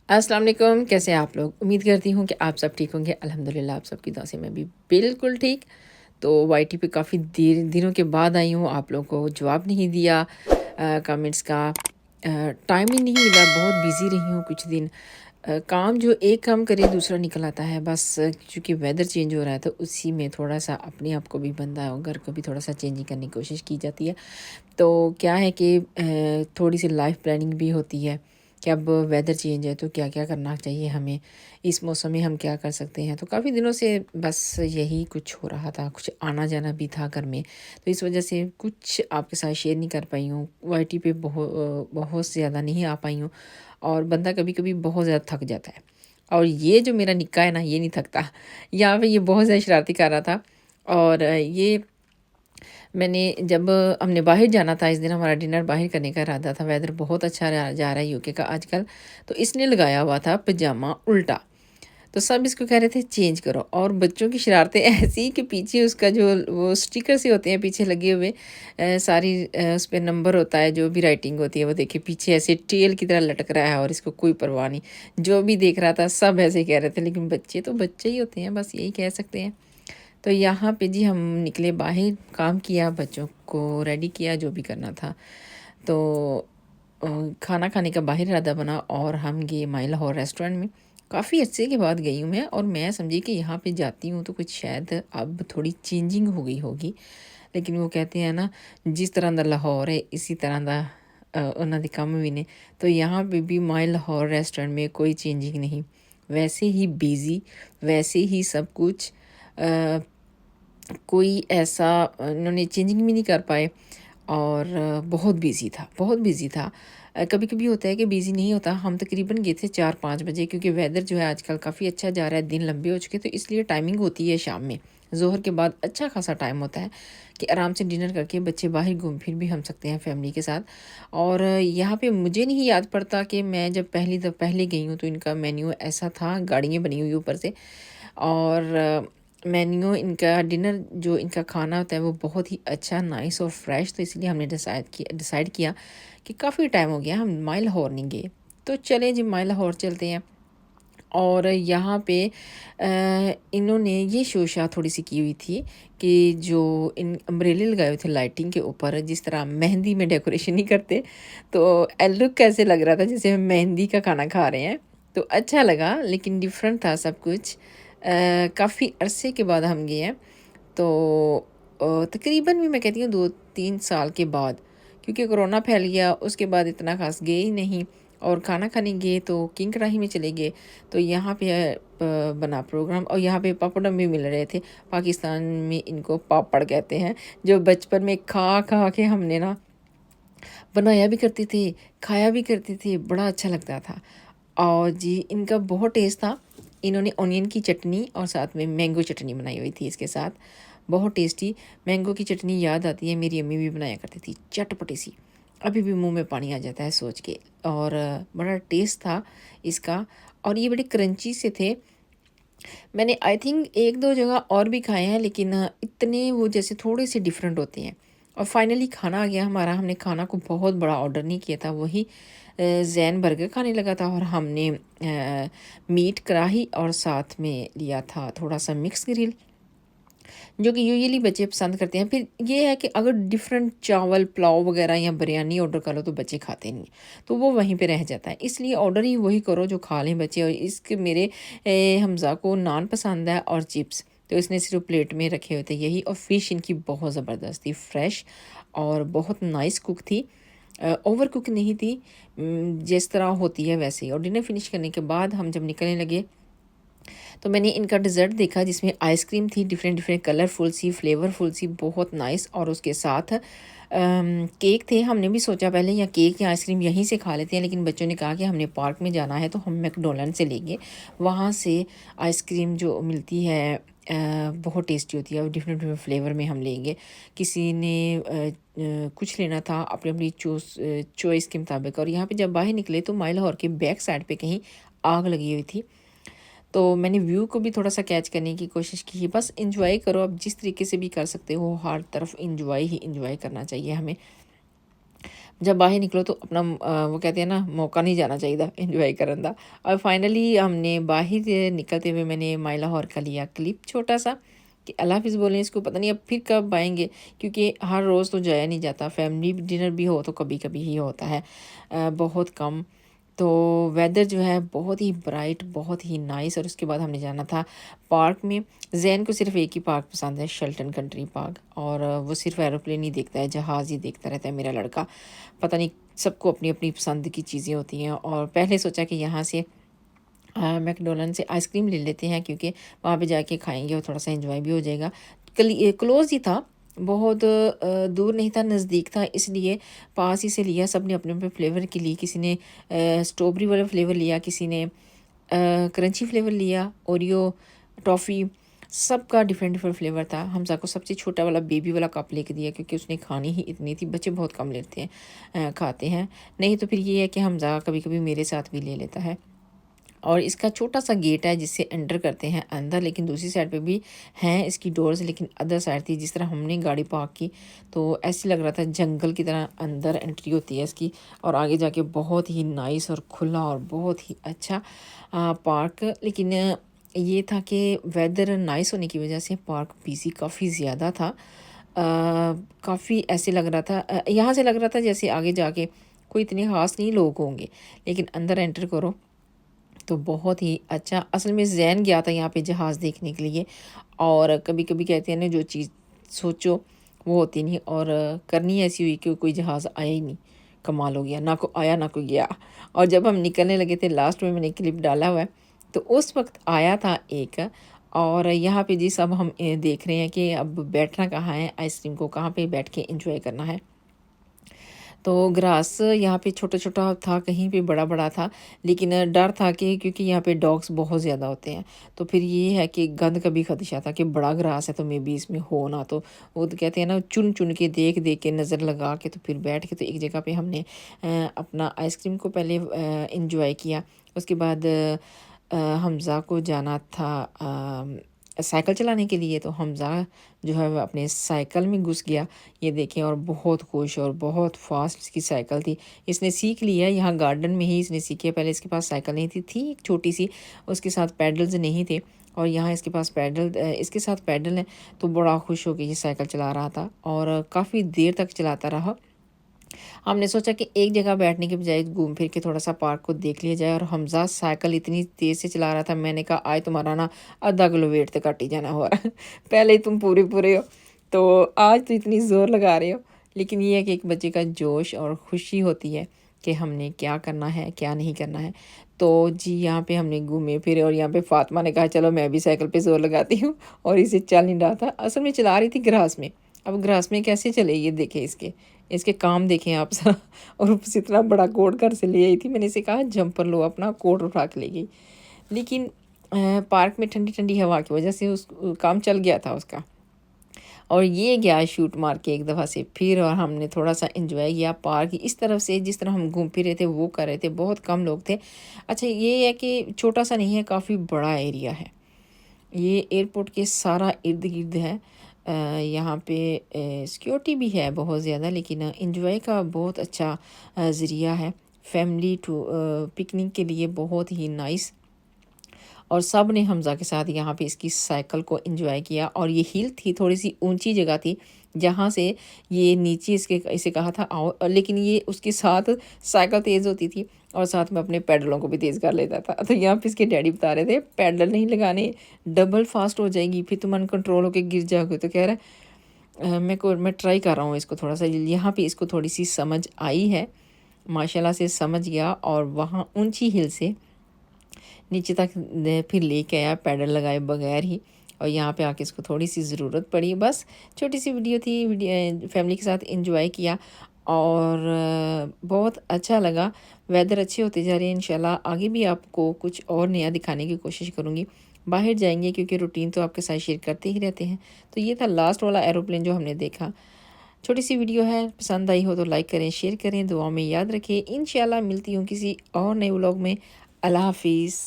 अस्सलाम वालेकुम, कैसे हैं आप लोग? उम्मीद करती हूँ कि आप सब ठीक होंगे। अल्हम्दुलिल्लाह आप सबकी दुआ से मैं भी बिल्कुल ठीक। तो वाईटी पे काफ़ी दिनों के बाद आई हूँ, आप लोगों को जवाब नहीं दिया कमेंट्स का। टाइम ही नहीं मिला, बहुत बिज़ी रही हूँ कुछ दिन। काम जो एक काम करे दूसरा निकल आता है बस। क्योंकि वेदर चेंज हो रहा है तो उसी में थोड़ा-सा अपने आप को भी बंदा और घर को भी थोड़ा-सा चेंजिंग करने की कोशिश की जाती है। तो क्या है कि थोड़ी-सी लाइफ़ प्लानिंग भी होती है कि अब वेदर चेंज है तो क्या-क्या करना चाहिए हमें, इस मौसम में हम क्या कर सकते हैं। तो काफ़ी दिनों से बस यही कुछ हो रहा था, कुछ आना-जाना भी था घर में, तो इस वजह से कुछ आपके साथ शेयर नहीं कर पाई हूँ। वाईटी पे बहुत ज़्यादा नहीं आ पाई हूँ और बंदा कभी-कभी बहुत ज़्यादा थक जाता है। और ये जो मेरा निक्का है ना, ये नहीं थकता। यहाँ पे ये बहुत ज़्यादा शरारती कर रहा था और ये मैंने जब हमने बाहर जाना था, इस दिन हमारा डिनर बाहर करने का इरादा था, वेदर बहुत अच्छा रहा जा रहा है यूके का आजकल, तो इसने लगाया हुआ था पजामा उल्टा। तो सब इसको कह रहे थे चेंज करो और बच्चों की शरारतें ऐसी कि पीछे उसका जो वो स्टिकर से होते हैं पीछे लगे हुए सारी उस पे नंबर होता है, जो भी राइटिंग होती है वो देखिए पीछे ऐसे टेल की तरह लटक रहा है और इसको कोई परवाह नहीं। जो भी देख रहा था सब ऐसे ही कह रहे थे, लेकिन बच्चे तो बच्चे ही होते हैं, बस यही कह सकते हैं। तो यहाँ पे जी हम निकले बाहर, काम किया, बच्चों को रेडी किया, जो भी करना था। तो अ, खाना खाने का बाहर इरादा बना और हम गए माई लाहौर रेस्टोरेंट में। काफ़ी अरसे के बाद गई हूँ मैं और मैं समझी कि यहाँ पे जाती हूँ तो कुछ शायद अब थोड़ी चेंजिंग हो गई होगी। लेकिन वो कहते हैं ना, जिस तरह का लाहौर है इसी तरह का उन्हों के काम भी ने। तो यहाँ पे भी माई लाहौर रेस्टोरेंट में कोई चेंजिंग नहीं, वैसे ही बिज़ी, वैसे ही सब कुछ। अ, कोई ऐसा इन्होंने चेंजिंग भी नहीं कर पाए और बहुत बिज़ी था, बहुत बिज़ी था। कभी-कभी होता है कि बिज़ी नहीं होता। हम तकरीबन गए थे 4-5 बजे, क्योंकि वेदर जो है आजकल काफ़ी अच्छा जा रहा है, दिन लंबे हो चुके, तो इसलिए टाइमिंग होती है शाम में। ज़ोहर के बाद अच्छा खासा टाइम होता है कि आराम से डिनर करके बच्चे बाहर घूम फिर भी हम सकते हैं फैमिली के साथ। और यहाँ पे मुझे नहीं याद पड़ता कि मैं जब पहले गई हूँ तो इनका मेन्यू ऐसा था, गाड़ियाँ बनी हुई ऊपर से। और मेन्यू इनका डिनर जो इनका खाना होता है वो बहुत ही अच्छा, नाइस और फ्रेश। तो इसलिए हमने डिसाइड किया कि काफ़ी टाइम हो गया हम माई लाहौर नहीं गए, तो चलें जी माई लाहौर चलते हैं। और यहाँ पे इन्होंने ये शोशा थोड़ी सी की हुई थी कि जो इन अम्ब्रेले लगाए हुए थे लाइटिंग के ऊपर, जिस तरह मेहंदी में डेकोरेशन नहीं करते, तो लुक कैसे लग रहा था जैसे हम मेहंदी का खाना खा रहे हैं। तो अच्छा लगा, लेकिन डिफरेंट था सब कुछ। काफ़ी अरसे के बाद हम गए हैं। तो तकरीबन भी मैं कहती हूँ 2-3 साल के बाद, क्योंकि कोरोना फैल गया, उसके बाद इतना ख़ास गए ही नहीं। और खाना खाने गए तो किंग कढ़ाई में चले गए। तो यहाँ पे बना प्रोग्राम और यहाँ पे पापड़म भी मिल रहे थे। पाकिस्तान में इनको पापड़ कहते हैं, जो बचपन में खा खा के हमने ना बनाया भी करते थे, खाया भी करते थे, बड़ा अच्छा लगता था। और जी इनका बहुत टेस्ट था। इन्होंने ऑनियन की चटनी और साथ में मैंगो चटनी बनाई हुई थी इसके साथ, बहुत टेस्टी। मैंगो की चटनी याद आती है, मेरी अम्मी भी बनाया करती थी, चटपटी सी। अभी भी मुंह में पानी आ जाता है सोच के। और बड़ा टेस्ट था इसका। और ये बड़े क्रंची से थे। मैंने आई थिंक 1-2 जगह और भी खाए हैं, लेकिन इतने वो जैसे थोड़े से डिफरेंट होते हैं। और फाइनली खाना आ गया हमारा। हमने खाना को बहुत बड़ा ऑर्डर नहीं किया था, वही जैन बर्गर खाने लगा था और हमने मीट कढ़ाई और साथ में लिया था थोड़ा सा मिक्स ग्रिल, जो कि यूजुअली बच्चे पसंद करते हैं। फिर ये है कि अगर डिफरेंट चावल पुलाव वगैरह या बिरयानी ऑर्डर करो तो बच्चे खाते नहीं, तो वो वहीं पे रह जाता है। इसलिए ऑर्डर ही वही करो जो खा लें बच्चे। और इसके मेरे हमज़ा को नान पसंद है और चिप्स, तो इसने सिर्फ प्लेट में रखे हुए थे यही। और फ़िश इनकी बहुत ज़बरदस्त थी, फ्रेश और बहुत नाइस कुक थी। ओवर कुक नहीं थी, जिस तरह होती है वैसे ही। और डिनर फिनिश करने के बाद हम जब निकलने लगे तो मैंने इनका डिज़र्ट देखा, जिसमें आइसक्रीम थी, डिफरेंट डिफरेंट कलरफुल सी, फ्लेवरफुल सी, बहुत नाइस। और उसके साथ केक थे। हमने भी सोचा पहले या केक या आइसक्रीम यहीं से खा लेते हैं, लेकिन बच्चों ने कहा कि हमने पार्क में जाना है तो हम मैकडोनल्ड से लेंगे। वहाँ से आइसक्रीम जो मिलती है बहुत टेस्टी होती है और डिफरेंट डिफरेंट फ्लेवर में हम लेंगे। किसी ने कुछ लेना था अपनी अपनी चॉइस के मुताबिक। और यहाँ पे जब बाहर निकले तो माई लाहौर के बैक साइड पे कहीं आग लगी हुई थी। तो मैंने व्यू को भी थोड़ा-सा कैच करने की कोशिश की। बस एन्जॉय करो, आप जिस तरीके से भी कर सकते हो, हर तरफ एन्जॉय ही एन्जॉय करना चाहिए हमें। जब बाहर निकलो तो अपना वो कहते हैं ना मौका नहीं जाना चाहिए एंजॉय करन दा। और फाइनली हमने बाहर निकलते हुए मैंने माई लाहौर का लिया क्लिप छोटा सा कि अल्लाह हाफिज़ बोलें इसको, पता नहीं अब फिर कब आएंगे, क्योंकि हर रोज़ तो जाया नहीं जाता। फैमिली डिनर भी हो तो कभी कभी ही होता है, बहुत कम। तो वेदर जो है बहुत ही ब्राइट, बहुत ही नाइस। और उसके बाद हमने जाना था पार्क में। जैन को सिर्फ एक ही पार्क पसंद है, शेल्टन कंट्री पार्क, और वो सिर्फ एरोप्लेन ही देखता है, जहाज़ ही देखता रहता है मेरा लड़का। पता नहीं, सबको अपनी अपनी पसंद की चीज़ें होती हैं। और पहले सोचा कि यहाँ से मैकडोनल्ड से आइसक्रीम ले लेते हैं, क्योंकि वहाँ पे जाके खाएंगे और थोड़ा सा एंजॉय भी हो जाएगा। क्लोज़ ही था, बहुत दूर नहीं था, नज़दीक था, इसलिए पास ही से लिया। सब ने अपने अपने फ्लेवर के लिए, किसी ने स्ट्रॉबेरी वाला फ्लेवर लिया, किसी ने क्रंची फ्लेवर लिया, ओरियो, टॉफ़ी, सबका डिफरेंट डिफरेंट फ्लेवर था। हमजा को सबसे छोटा वाला बेबी वाला कप लेके दिया, क्योंकि उसने खानी ही इतनी थी। बच्चे बहुत कम लेते हैं, खाते हैं। नहीं तो फिर ये है कि हमजा कभी कभी मेरे साथ भी ले लेता है। और इसका छोटा सा गेट है जिससे एंटर करते हैं अंदर, लेकिन दूसरी साइड पे भी हैं इसकी डोर्स, लेकिन अदर साइड थी। जिस तरह हमने गाड़ी पार्क की तो ऐसे लग रहा था जंगल की तरह अंदर एंट्री होती है इसकी। और आगे जाके बहुत ही नाइस और खुला और बहुत ही अच्छा पार्क। लेकिन ये था कि वेदर नाइस होने की वजह से पार्क बिजी काफ़ी ज़्यादा था। काफ़ी ऐसे लग रहा था, यहाँ से लग रहा था जैसे आगे जाके कोई इतने ख़ास नहीं लोग होंगे, लेकिन अंदर एंटर करो तो बहुत ही अच्छा। असल में ज़ैन गया था यहाँ पे जहाज़ देखने के लिए। और कभी कभी कहते हैं ना, जो चीज़ सोचो वो होती नहीं, और करनी ऐसी हुई कि कोई जहाज़ आया ही नहीं। कमाल हो गया, ना को आया ना कोई गया। और जब हम निकलने लगे थे, लास्ट में मैंने क्लिप डाला हुआ है, तो उस वक्त आया था एक। और यहाँ पे जी सब हम देख रहे हैं कि अब बैठना कहाँ है, आइसक्रीम को कहाँ पे बैठ के एंजॉय करना है। तो ग्रास यहाँ पे छोटा-छोटा था, कहीं पे बड़ा-बड़ा था, लेकिन डर था कि क्योंकि यहाँ पे डॉग्स बहुत ज़्यादा होते हैं, तो फिर ये है कि गंद का भी खदशा था कि बड़ा ग्रास है तो मे बी इसमें हो ना। तो वो तो कहते हैं ना, चुन-चुन के देख-देख के नज़र लगा के तो फिर बैठ के तो एक जगह पे हमने अपना आइसक्रीम को पहले एंजॉय किया। उसके बाद हमज़ा को जाना था साइकिल चलाने के लिए, तो हमज़ा जो है वह अपने साइकिल में घुस गया। ये देखें, और बहुत खुश और बहुत फास्ट इसकी साइकिल थी। इसने सीख लिया यहाँ गार्डन में ही इसने सीखी है। पहले इसके पास साइकिल नहीं थी एक छोटी सी, उसके साथ पैडल्स नहीं थे, और यहाँ इसके पास इसके साथ पैडल है। तो बड़ा खुश होकर ये साइकिल चला रहा था और काफ़ी देर तक चलाता रहा। हमने सोचा कि एक जगह बैठने के बजाय घूम फिर के थोड़ा सा पार्क को देख लिया जाए। और हमजा साइकिल इतनी तेज़ से चला रहा था, मैंने कहा आज तुम्हारा ना आधा किलो वेट तो कट ही जाना हो रहा है। पहले ही तुम पूरे पूरे हो, तो आज तो इतनी ज़ोर लगा रहे हो। लेकिन ये है कि एक बच्चे का जोश और खुशी होती है कि हमने क्या करना है क्या नहीं करना है। तो जी यहाँ पे हमने घूमे फिरे, और यहाँ पे फ़ातिमा ने कहा चलो मैं भी साइकिल पे ज़ोर लगाती हूँ, और इसे चल नहीं रहा था। असल में चला रही थी ग्रास में। अब ग्रास में कैसे चले, ये देखें इसके इसके काम देखें आप ज़रा। और ऊपर से इतना बड़ा कोट घर से ले आई थी, मैंने इसे कहा जंपर लो, अपना कोट उठा के ले गई। लेकिन पार्क में ठंडी ठंडी हवा की वजह से उस काम चल गया था उसका। और ये गया शूट मार के एक दफ़ा से फिर, और हमने थोड़ा सा एंजॉय किया पार्क इस तरफ से। जिस तरह हम घूम फिर रहे थे वो कर रहे थे, बहुत कम लोग थे। अच्छा ये है कि छोटा सा नहीं है, काफ़ी बड़ा एरिया है। ये एयरपोर्ट के सारा इर्द गिर्द है। यहाँ पे सिक्योरिटी भी है बहुत ज़्यादा, लेकिन एंजॉय का बहुत अच्छा ज़रिया है। फैमिली टू पिकनिक के लिए बहुत ही नाइस। और सब ने हमज़ा के साथ यहाँ पे इसकी साइकिल को एंजॉय किया। और ये हिल थी, थोड़ी सी ऊंची जगह थी, जहाँ से ये नीचे इसे कहा था आओ, लेकिन ये उसके साथ साइकिल तेज़ होती थी और साथ में अपने पैडलों को भी तेज़ कर लेता था। तो यहाँ पे इसके डैडी बता रहे थे पैडल नहीं लगाने, डबल फास्ट हो जाएगी, फिर तुम अनकंट्रोल होकर गिर जाओगे। तो कह रहा है मैं ट्राई कर रहा हूँ इसको थोड़ा सा। यहाँ पे इसको थोड़ी सी समझ आई है, माशाल्लाह से समझ गया, और वहाँ ऊंची हिल से नीचे तक फिर लेके आया पैडल लगाए बगैर ही। और यहाँ पे आके इसको थोड़ी सी ज़रूरत पड़ी। बस छोटी सी वीडियो थी, फैमिली के साथ एंजॉय किया और बहुत अच्छा लगा। वेदर अच्छे होते जा रहे हैं, इंशाल्लाह आगे भी आपको कुछ और नया दिखाने की कोशिश करूँगी। बाहर जाएंगे क्योंकि रूटीन तो आपके साथ शेयर करते ही रहते हैं। तो ये था लास्ट वाला एरोप्लेन जो हमने देखा। छोटी सी वीडियो है, पसंद आई हो तो लाइक करें, शेयर करें, दुआ में याद रखें। इंशाल्लाह मिलती हूँ किसी और नए व्लॉग में। अल्लाह हाफिज़।